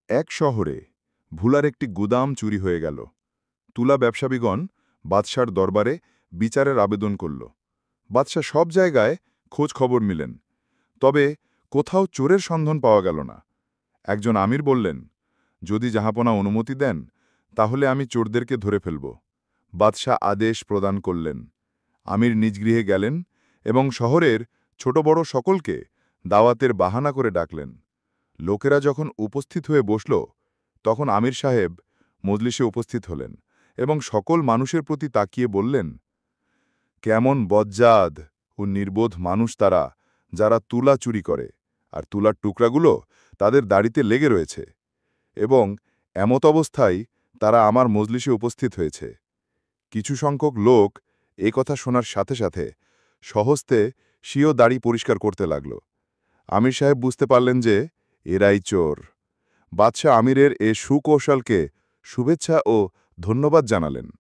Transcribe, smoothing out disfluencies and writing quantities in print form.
এক শহরে ভুলার একটি গুদাম চুরি হয়ে গেল। তুলা ব্যবসায়ীগণ বাদশার দরবারে বিচারের আবেদন করল। বাদশাহ সব জায়গায় খোঁজ খবর নিলেন, তবে কোথাও চোরের সন্ধান পাওয়া গেল না। একজন আমির বললেন, যদি জাহাপনা অনুমতি দেন তাহলে আমি চোরদেরকে ধরে ফেলব। বাদশাহ আদেশ প্রদান করলেন। আমির নিজ গৃহে গেলেন এবং শহরের ছোট বড় সকলকে দাওয়াতের বাহানা করে ডাকলেন। লোকেরা যখন উপস্থিত হয়ে বসল, তখন আমির সাহেব মজলিসে উপস্থিত হলেন এবং সকল মানুষের প্রতি তাকিয়ে বললেন, কেমন বজ্জাদ ও নির্বোধ মানুষ তারা, যারা তুলা চুরি করে, আর তুলার টুকরাগুলো তাদের দাড়িতে লেগে রয়েছে, এবং এমত অবস্থায় তারা আমার মজলিসে উপস্থিত হয়েছে। কিছু সংখ্যক লোক এ কথা শোনার সাথে সাথে সহস্তে স্বীয় দাড়ি পরিষ্কার করতে লাগল। আমির সাহেব বুঝতে পারলেন যে এরাই চোর। বাদশাহ আমিরের এ সুকৌশলকে শুভেচ্ছা ও ধন্যবাদ জানালেন।